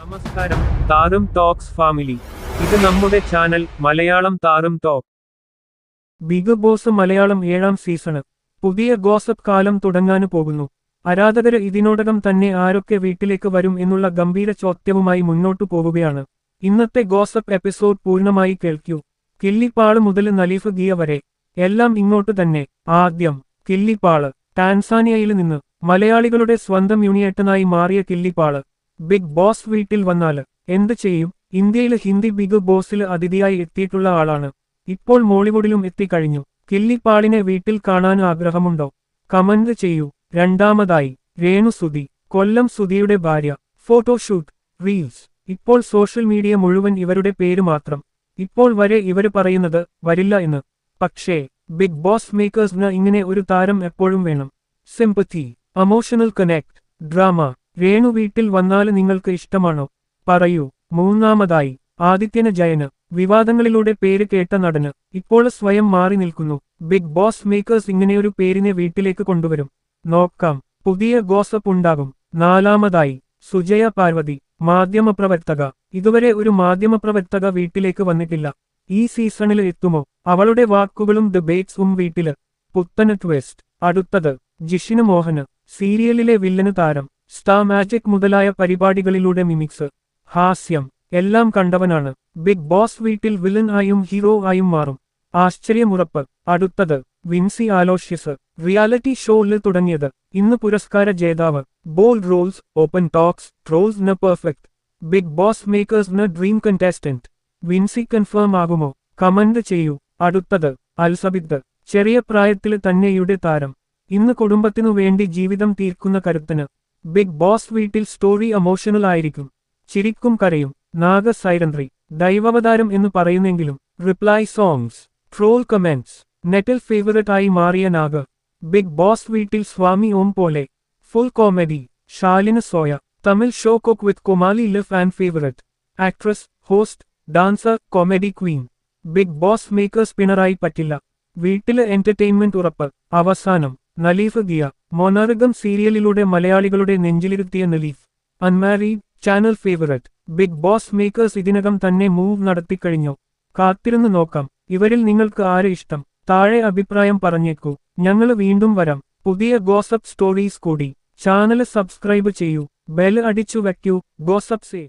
നമസ്കാരം, താരം talks family. ഇത് നമ്മുടെ ചാനൽ മലയാളം താരം ടോക്ക്. ബിഗ് ബോസ് മലയാളം 7ാം സീസണ്. പുതിയ ഗോസപ്പ് കാലം തുടങ്ങാന് പോകുന്നു. ആരാധകര് ഇതിനോടകം തന്നെ ആരൊക്കെ വീട്ടിലേക്ക് വരും എന്നുള്ള ഗംഭീര ചോദ്യവുമായി മുന്നോട്ടു പോവുകയാണ്. ഇന്നത്തെ ഗോസപ്പ് എപ്പിസോഡ് പൂർണ്ണമായി കേൾക്കൂ. കിള്ളിപ്പാള് മുതൽ നലീഫ് ഗിയ വരെ എല്ലാം ഇങ്ങോട്ട് തന്നെ. ആദ്യം കിള്ളിപ്പാള്. ടാൻസാനിയയിൽ നിന്ന് മലയാളികളുടെ സ്വന്തം യൂണിയേട്ടനായി മാറിയ കിള്ളിപ്പാള് ബിഗ് ബോസ് വീട്ടിൽ വന്നാല് എന്ത് ചെയ്യും? ഇന്ത്യയില് ഹിന്ദി ബിഗ് ബോസില് അതിഥിയായി എത്തിയിട്ടുള്ള ആളാണ്. ഇപ്പോൾ മോളിവുഡിലും എത്തിക്കഴിഞ്ഞു. കിള്ളിപ്പാളിനെ വീട്ടിൽ കാണാൻ ആഗ്രഹമുണ്ടോ? കമന്റ് ചെയ്യൂ. രണ്ടാമതായി രേണു സുധി. കൊല്ലം സുധിയുടെ ഭാര്യ. Photoshoot, reels. ഇപ്പോൾ സോഷ്യൽ മീഡിയ മുഴുവൻ ഇവരുടെ പേര് മാത്രം. ഇപ്പോൾ വരെ ഇവര് പറയുന്നത് വരില്ല എന്ന്. പക്ഷേ ബിഗ് ബോസ് മേക്കേഴ്സിന് ഇങ്ങനെ ഒരു താരം എപ്പോഴും വേണം. Sympathy, emotional connect, drama. Renu വീട്ടിൽ വന്നാല് നിങ്ങൾക്ക് ഇഷ്ടമാണോ? പറയൂ. മൂന്നാമതായി ആദിത്യന് ജയന്. വിവാദങ്ങളിലൂടെ പേര് കേട്ട നടന് ഇപ്പോൾ സ്വയം മാറി നിൽക്കുന്നു. ബിഗ് ബോസ് മേക്കേഴ്സ് ഇങ്ങനെയൊരു പേരിനെ വീട്ടിലേക്ക് കൊണ്ടുവരും. നോക്കാം. പുതിയ ഗോസപ്പ് ഉണ്ടാകും. നാലാമതായി സുജയ പാർവതി. മാധ്യമപ്രവർത്തക. ഇതുവരെ ഒരു മാധ്യമപ്രവർത്തക വീട്ടിലേക്ക് വന്നിട്ടില്ല. ഈ സീസണിൽ എത്തുമോ? അവളുടെ വാക്കുകളും ഡിബേറ്റ്സും വീട്ടില്. പുത്തന് ട്വിസ്റ്റ്. അടുത്തത് ജിഷിന് മോഹന്. സീരിയലിലെ വില്ലന് താരം. സ്റ്റാർ മാജിക് മുതലായ പരിപാടികളിലൂടെ മിമിക്സ്, ഹാസ്യം എല്ലാം കണ്ടവനാണ്. ബിഗ് ബോസ് വീട്ടിൽ വില്ലൻ ആയും ഹീറോ ആയും മാറും. ആശ്ചര്യമുറപ്പ്. അടുത്തത് വിൻസി ആലോഷ്യസ്. റിയാലിറ്റി ഷോയിൽ തുടങ്ങിയത് ഇന്ന് പുരസ്കാര ജേതാവ്. Bold roles, open talks, trolls ന പെർഫെക്റ്റ്. ബിഗ് ബോസ് മേക്കേഴ്സ് ന ഡ്രീം കണ്ടസ്റ്റന്റ്. വിൻസി കൺഫേം ആകുമോ? കമന്റ് ചെയ്യൂ. അടുത്തത് അൽസബിത്ത്. ചെറിയ പ്രായത്തിൽ തന്നെയുടെ താരം. ഇന്ന് കുടുംബത്തിനു വേണ്ടി ജീവിതം തീർക്കുന്ന കരുത്തിന്. ബിഗ് ബോസ് വീട്ടിൽ സ്റ്റോറി എമോഷണൽ ആയിരിക്കും. ചിരിക്കും കരയും. നാഗ സൈരന്ത്രി. ദൈവാവതാരം എന്ന് പറയുന്നെങ്കിലും റിപ്ലൈ സോങ്സ്, ട്രോൾ കമന്റ്സ്. നെറ്റിൽ ഫേവറേറ്റ് ആയി മാറിയ നാഗ. ബിഗ് ബോസ് വീട്ടിൽ സ്വാമി ഓം പോലെ. Full comedy. Shalin Zoya. Tamil show Cook with Komali live and favourite. Actress, host, dancer, comedy queen. Bigg Boss makers Pinarayi പറ്റില്ല. വീട്ടില് എന്റർടൈൻമെന്റ് ഉറപ്പ്. അവസാനം നലീഫ് ഗിയ. മൊണാർഗം സീരിയലിലൂടെ മലയാളികളുടെ നെഞ്ചിലിരുത്തിയ Naleef. Unmarried, channel favourite. Bigg Boss makers ഇതിനകം തന്നെ മൂവ് നടത്തിക്കഴിഞ്ഞു. കാത്തിരുന്ന് നോക്കാം. ഇവരിൽ നിങ്ങൾക്ക് ആരെ ഇഷ്ടം? താഴെ അഭിപ്രായം പറഞ്ഞേക്കൂ. ഞങ്ങള് വീണ്ടും വരാം. പുതിയ ഗോസപ്പ് സ്റ്റോറീസ് കൂടി. ചാനല് സബ്സ്ക്രൈബ് ചെയ്യൂ. ബെൽ അടിച്ചു വയ്ക്കൂ. ഗോസപ്പ് സേഫ്.